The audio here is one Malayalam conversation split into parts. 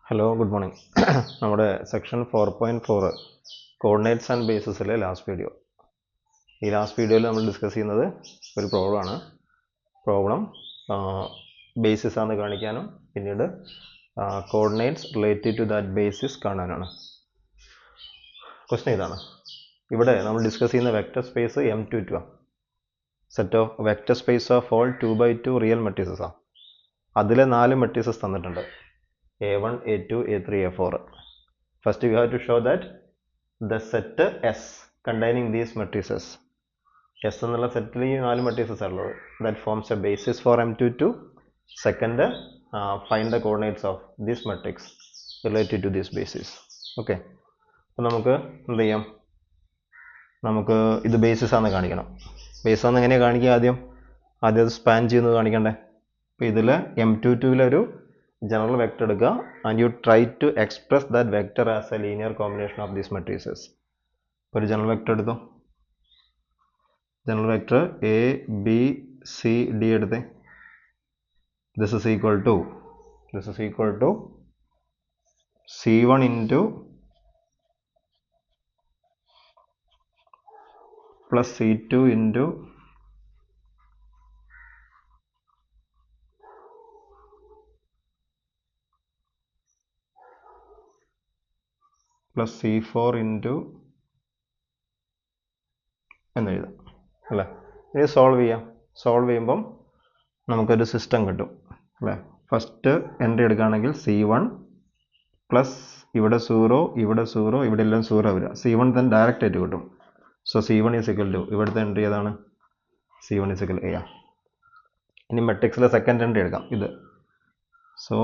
Hello, good morning. നമ്മുടെ സെക്ഷൻ 4.4 കോർഡിനേറ്റ്സ് ആൻഡ് ബേസിസിലെ ലാസ്റ്റ് വീഡിയോ. ഈ ലാസ്റ്റ് വീഡിയോയിൽ നമ്മൾ ഡിസ്കസ് ചെയ്യുന്നത് ഒരു പ്രോബ്ലമാണ്. പ്രോബ്ലം ബേസിസ് ആണെന്ന് കാണിക്കാനും പിന്നീട് coordinates related to that basis കാണാനാണ്. ക്വസ്റ്റ്യൻ ഇതാണ്. ഇവിടെ നമ്മൾ ഡിസ്കസ് ചെയ്യുന്ന വെക്റ്റർ സ്പേസ് M22 ആണ്. Set of vector space of all 2x2 real matrices ആണ്. അതിലെ 4 മെട്രിസസ് തന്നിട്ടുണ്ട്. A1, A2, A3, A4. First we have to show that the set S containing these matrices, S എന്നുള്ള സെറ്റിൽ ഈ 4 matrices ഉള്ളത്, that forms a basis for M22. Second, find the coordinates of this matrix related to this basis. Okay. അപ്പോൾ നമുക്ക് എന്ത് ചെയ്യാം? നമുക്ക് ഇത് ബേസിസ് ആണെന്ന് കാണിക്കണം. ബേസ് ആണെന്ന് എങ്ങനെയാണ് കാണിക്കുക? ആദ്യം അത് സ്പാൻ ചെയ്യുന്നത് കാണിക്കണ്ടേ? അപ്പോൾ ഇതിൽ M22 general vector എടുക്കുക and you try to express that vector as a linear combination of these matrices. ഒരു general vector എടുത്തോ. general vector A, B, C, D എടുത്തേ. this is equal to C1 into plus C2 into plus C4 into എന്ന് എഴുതാം അല്ലേ. ഇനി സോൾവ് ചെയ്യുമ്പം നമുക്കൊരു സിസ്റ്റം കിട്ടും അല്ലേ. ഫസ്റ്റ് എൻട്രി എടുക്കുകയാണെങ്കിൽ C1 പ്ലസ് ഇവിടെ 0 ഇവിടെ എല്ലാം 0 വരിക. C1 തന്നെ ഡയറക്റ്റ് ആയിട്ട് കിട്ടും. So C1 is equal to ഇവിടുത്തെ എൻട്രി ഏതാണ്? C1 ഈസ് ഇക്വൽ A ആണ്. ഇനി മെട്രിക്സിലെ സെക്കൻഡ് എൻട്രി എടുക്കാം ഇത്. സോ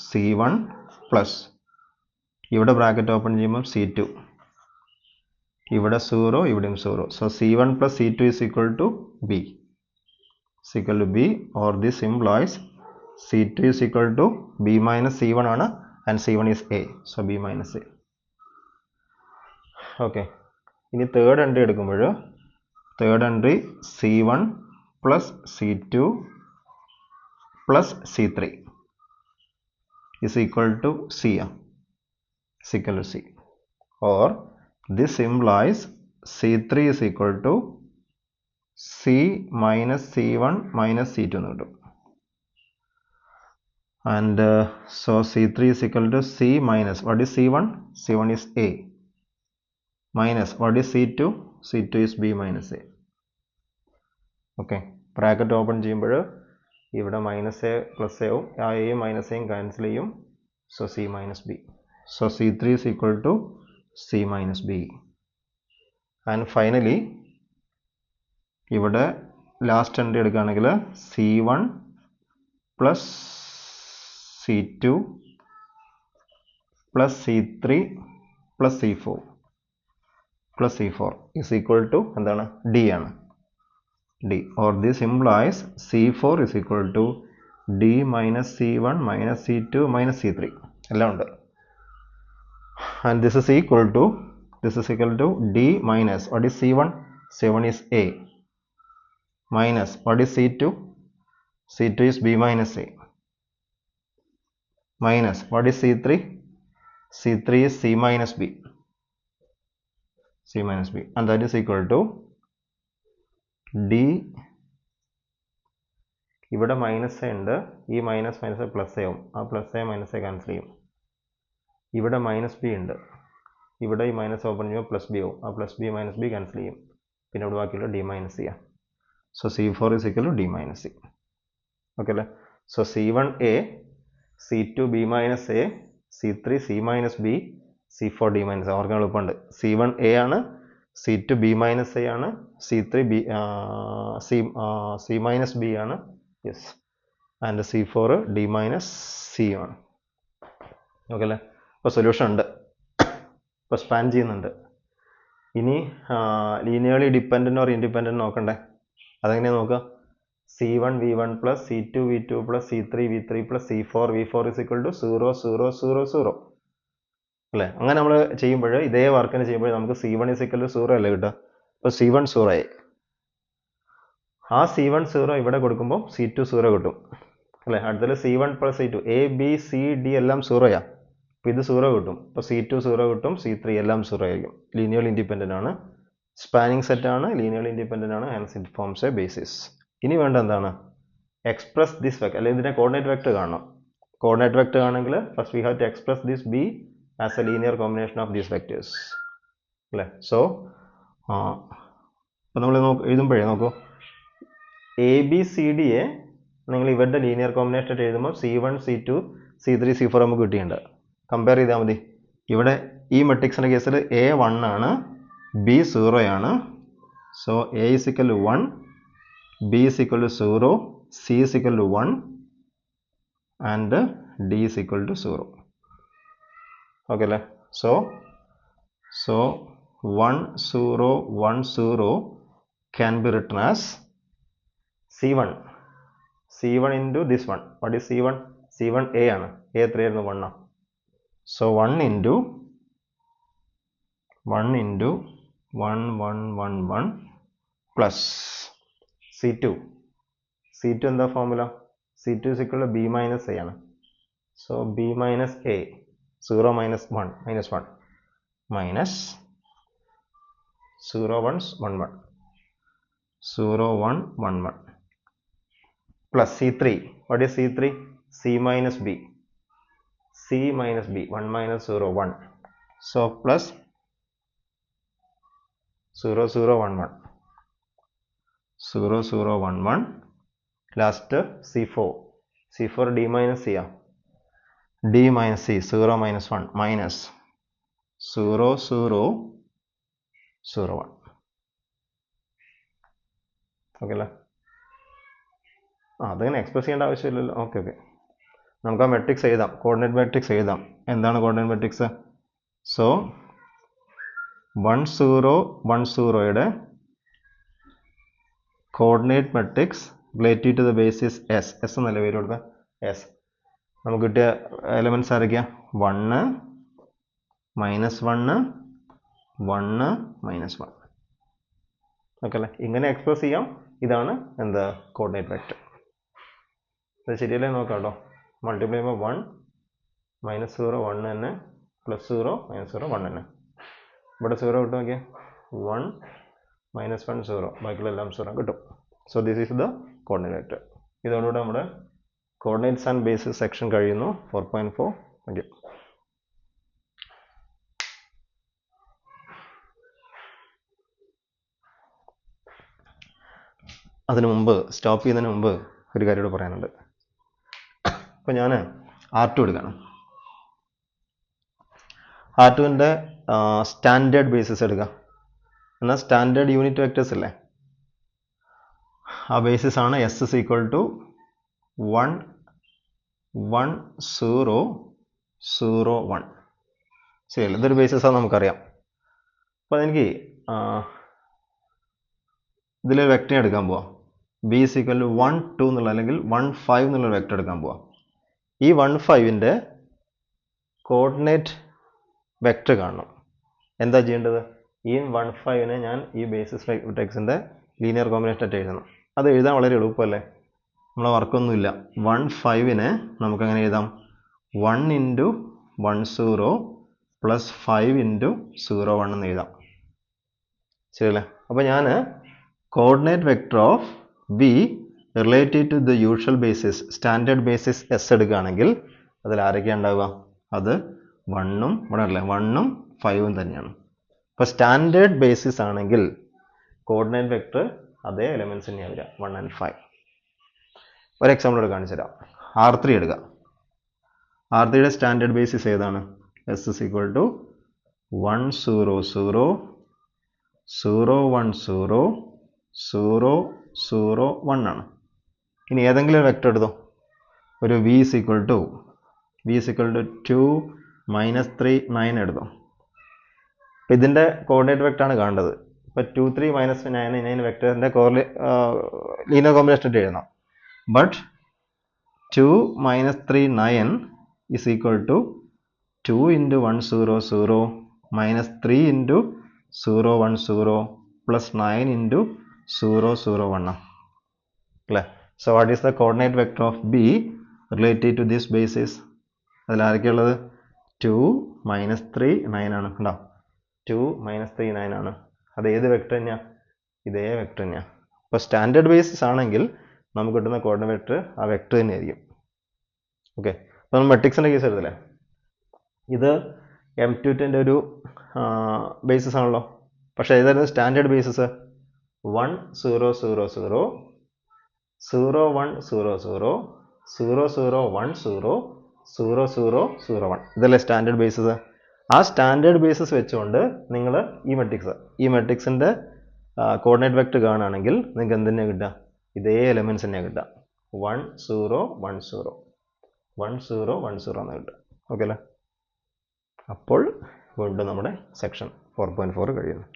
C1 പ്ലസ് ഇവിടെ ബ്രാക്കറ്റ് ഓപ്പൺ ചെയ്യുമ്പോൾ C2, ഇവിടെ 0 ഇവിടെയും 0. So C1 plus C2 is equal to B. Or this implies C2 is equal to B minus C1 ആണ്, and C1 is A. So B minus A. Okay. ഇനി തേർഡ് എൻട്രി എടുക്കുമ്പോൾ third entry C1 plus C2 plus C3 is equal to C. is equal to C. Or this implies C3 is equal to C minus C1 minus C2 എന്ന് കിട്ടും. And so C3 is equal to C minus, what is C1? C1 is A. Minus, what is C2? C2 is B minus A. Okay. Bracket open ചെയ്യുമ്പോൾ ഇവിടെ മൈനസ് എ പ്ലസ് എ ആവും. ആ എയും മൈനസ് എയും ക്യാൻസൽ ചെയ്യും. So C minus B. So C3 is equal to C minus B. And finally, ഇവിടെ ലാസ്റ്റ് എൻട്രി എടുക്കുകയാണെങ്കിൽ C1 plus C2 plus C3 plus C4 is equal to എന്താണ്? D ആണ്. D. Or this implies C4 is equal to D minus C1 minus C2 minus C3. എല്ലാം ഉണ്ട്. And this is equal to D minus, what is C1? C1 is A. Minus, what is C2? C2 is B minus A. Minus, what is C3? C3 is C minus B. And that is equal to D. ഇവിടെ മൈനസ് എ ഉണ്ട്. ഈ മൈനസ് പ്ലസ് എ ആവും. ആ plus A minus A cancel ചെയ്യും. ഇവിടെ മൈനസ് ബി ഉണ്ട്. ഇവിടെ ഈ മൈനസ് ഓപ്പൺ ചെയ്യുമ്പോൾ പ്ലസ് ബി ആവും. ആ plus B minus B cancel ചെയ്യും. പിന്നെ ഇവിടെ ബാക്കിയുള്ള D മൈനസ് സി ആണ്. So C4 is equal to D minus C. Okay അല്ലേ. So C1 A, C2 B minus A, C3 C minus B, C4 D minus A. ഓർക്കാൻ എളുപ്പമുണ്ട്. C1 A ആണ്, C2 B minus A ആണ്, C3 C minus B ആണ്, yes, and C4 D minus C ആണ്. ഓക്കെ അല്ലേ. ഇപ്പോൾ സൊല്യൂഷൻ ഉണ്ട്. ഇപ്പോൾ സ്പാൻ ചെയ്യുന്നുണ്ട്. ഇനി ലീനിയർലി ഡിപ്പെൻഡൻറ്റ് ഓർ ഇൻഡിപെൻഡൻറ്റ് നോക്കണ്ടേ? അതെങ്ങനെയാണ് നോക്കുക? C1 V1 plus C2 V2 plus C3 V3 plus C4 V4 is equal to 0 0 0 0 അല്ലേ. അങ്ങനെ നമ്മൾ ചെയ്യുമ്പോൾ ഇതേ വർക്കിന് ചെയ്യുമ്പോൾ നമുക്ക് C1 is equal to 0 അല്ലേ കിട്ടുക. അപ്പോൾ C1 0 ആയി. ആ C1 0 ഇവിടെ കൊടുക്കുമ്പോൾ C2 0 കിട്ടും അല്ലേ. അടുത്തത് C1 plus C2, A B C D എല്ലാം 0 ആണ്. അപ്പോൾ ഇത് 0 കിട്ടും. അപ്പോൾ C2 0 കിട്ടും, C3 എല്ലാം 0 ആയിരിക്കും. ലീനിയർ ഇൻഡിപെൻഡൻ്റ് ആണ്, സ്പാനിങ് സെറ്റ് ആണ്, ലീനിയർ ഇൻഡിപെൻഡൻ്റ് ആണ്, hence it forms a basis. ഇനി വേണ്ട എന്താണ്? എക്സ്പ്രസ് ദിസ് വെക്ടർ, അല്ലെങ്കിൽ ഇതിനെ കോർഡിനേറ്റ് വെക്ടർ കാണണം. കോർഡിനേറ്റ് വെക്ടർ ആണെങ്കിൽ first we have to express this B as a linear combination of these vectors അല്ലേ. സോ അപ്പോൾ നമ്മൾ എഴുതുമ്പോഴേ നോക്കൂ, ABCDയെ നിങ്ങൾ ഇവരുടെ ലീനിയർ കോമ്പിനേഷൻ ആയിട്ട് എഴുതുമ്പോൾ C1 C2 C3 C4 നമുക്ക് കിട്ടിയിട്ടുണ്ട്. കമ്പയർ ചെയ്താൽ മതി. ഇവിടെ ഈ മെട്രിക്സിൻ്റെ കേസിൽ A 1 ആണ്, B 0 ആണ്. So A is equal to 1, B is equal to 0, C is equal to 1 and D is equal to 0. Okay അല്ലേ. So 1 0 1 0 can be written as C1 into this one. What is C1? C1 A ആണ്. A എത്രയായിരുന്നു? 1 ആണ്. So 1 into 1 1 1 1 plus C2 എന്താ formula? C2 is equal to B minus A ആണ്. So B minus A 0 minus 1 minus 1 minus 0 1 1 1 0 1 1 1 plus C3. What is C3? C minus B. 1 minus 0 1. So plus 0 0 1 1 0 0 1 1. Last C4 D minus C. D minus C 0 minus 1 minus 0 0 0 1. Okay അല്ലേ. അതങ്ങനെ എക്സ്പ്രസ് ചെയ്യേണ്ട ആവശ്യമില്ലല്ലോ. ഓക്കെ നമുക്ക് ആ മെട്രിക്സ് എഴുതാം, കോർഡിനേറ്റ് മെട്രിക്സ് എഴുതാം. എന്താണ് കോർഡിനേറ്റ് മെട്രിക്സ്? സോ 1 0 1 0യുടെ coordinate matrix relative to the basis S എന്നല്ല പേര് കൊടുത്ത എസ്. നമുക്ക് കിട്ടിയ എലമെൻറ്റ്സ് ആരൊക്കെയാ? 1 -1 1 -1. ഓക്കെ അല്ലേ. ഇങ്ങനെ എക്സ്പ്രസ് ചെയ്യാം. ഇതാണ് എന്താ കോർഡിനേറ്റ് വെക്ടർ. ഇത് ശരിയല്ലേ നോക്കാം കേട്ടോ. മൾട്ടിപ്ലൈ ചെയ്യുമ്പോൾ 1 -0 1 തന്നെ, +0 -0 1 തന്നെ. ഇവിടെ 0 കിട്ടും. നോക്കിയാൽ 1 -1 0, ബാക്കിയുള്ള എല്ലാം 0 കിട്ടും. So this is the coordinate vector. ഇതോടുകൂടെ നമ്മുടെ കോർഡിനേറ്റ്സ് ആൻഡ് ബേസിസ് സെക്ഷൻ കഴിയുന്നു. 4.4. Thank you. അതിനു മുമ്പ്, സ്റ്റോപ്പ് ചെയ്യുന്നതിന് മുമ്പ് ഒരു കാര്യം കൂടെ പറയാനുണ്ട്. അപ്പോൾ ഞാൻ R2 എടുക്കണം. R2ൻ്റെ സ്റ്റാൻഡേർഡ് ബേസിസ് എടുക്കുക. എന്നാൽ സ്റ്റാൻഡേർഡ് യൂണിറ്റ് വെക്ടേഴ്സ് ഇല്ലേ, ആ ബേസിസ് ആണ് S is equal to 1 1 0 0 1. ശരിയല്ല, ഇതൊരു ബേസിസാണ് നമുക്കറിയാം. അപ്പോൾ എനിക്ക് ഇതിലൊരു വെക്ടർ എടുക്കാൻ പോവാം. B is equal to 1 2 എന്നുള്ള, അല്ലെങ്കിൽ 1 5 എന്നുള്ളൊരു വെക്ടർ എടുക്കാൻ പോവാം. ഈ 1 5ൻ്റെ കോർഡിനേറ്റ് വെക്ടർ കാണണം. എന്താ ചെയ്യേണ്ടത്? ഈ 1 5നെ ഞാൻ ഈ ബേസിസ് വെക്ടേഴ്സിൻ്റെ ലീനിയർ കോമ്പിനേഷൻ ആയിട്ട് എഴുതണം. അത് എഴുതാൻ വളരെ എളുപ്പമല്ലേ, നമ്മളെ വർക്കൊന്നുമില്ല. 1 5നെ നമുക്കങ്ങനെ എഴുതാം, 1 × 1 0 + 5 × 0 1 എന്ന് എഴുതാം. ശരിയല്ലേ. അപ്പോൾ ഞാൻ coordinate vector of B relative to the usual basis, standard basis S എടുക്കുകയാണെങ്കിൽ അതിൽ ആരൊക്കെയാണ് ഉണ്ടാവുക? അത് 1ഉം ഇവിടെ അല്ലേ, 1ഉം 5ഉം തന്നെയാണ്. അപ്പോൾ സ്റ്റാൻഡേർഡ് ബേസിസ് ആണെങ്കിൽ കോർഡിനേറ്റ് വെക്ടർ അതേ എലമെൻറ്റ്സ് തന്നെയാണ് വരിക, 1 and 5. ഒരു എക്സാമ്പിൾ ഇവിടെ കാണിച്ചു തരാം. R3 എടുക്കുക. R3യുടെ സ്റ്റാൻഡേർഡ് ബേസിസ് ഏതാണ്? S is equal to 1 0 0 0 1 0 0 0 1 ആണ്. ഇനി ഏതെങ്കിലും ഒരു വെക്ടർ എടുത്തോ. ഒരു V is equal to 2 -3 9 എടുത്തോ. അപ്പോൾ ഇതിൻ്റെ കോർഡിനേറ്റ് വെക്ടറാണ് കാണേണ്ടത്. ഇപ്പോൾ 2 3 -9 9 വെക്ടറിൻ്റെ ലീനിയർ കോമ്പിനേഷൻ ആയിട്ട് എഴുതണം. ബട്ട് 2 -3 9 is equal to 2 × 1 0 0 -3 × 0 1 0 + 9 × 0 0 1 അല്ലേ. So what is the coordinate vector of B relative to this basis? അതിൽ ആരൊക്കെയുള്ളത്? 2 മൈനസ് 3 9 ആണ് കണ്ടോ 2 മൈനസ് 3 9 ആണ് അത് ഏത് വെക്ടർ തന്നെയാണ് ഇതേ വെക്ടർ തന്നെയാണ് അപ്പോൾ സ്റ്റാൻഡേർഡ് ബേസിസ് ആണെങ്കിൽ നമുക്ക് കിട്ടുന്ന കോർഡിനേറ്റ് വെക്ടർ ആ വെക്ടർ തന്നെയായിരിക്കും ഓക്കെ അപ്പോൾ നമ്മൾ മെട്രിക്സിൻ്റെ കേസ് എടുത്തില്ലേ ഇത് M22ൻ്റെ ഒരു ബേസിസ് ആണല്ലോ പക്ഷേ ഏതായിരുന്നു സ്റ്റാൻഡേർഡ് ബേസിസ് 1 0 0 0 0 1 0 0 0 0 1 0 0 0 0 1 ഇതല്ലേ സ്റ്റാൻഡേർഡ് ബേസിസ് ആ സ്റ്റാൻഡേർഡ് ബേസിസ് വെച്ചുകൊണ്ട് നിങ്ങൾ ഈ മെട്രിക്സിൻ്റെ കോർഡിനേറ്റ് വെക്ടർ കാണുകയാണെങ്കിൽ നിങ്ങൾക്ക് എന്ത് തന്നെയാണ് കിട്ടുക ഇതേ എലമെൻറ്റ്സ് തന്നെയാണ് കിട്ടുക 1 0 1 0 1 0 1 0 എന്ന് കിട്ടുക ഓക്കെ അല്ലേ അപ്പോൾ വീണ്ടും നമ്മുടെ സെക്ഷൻ 4.4 കഴിയുന്നു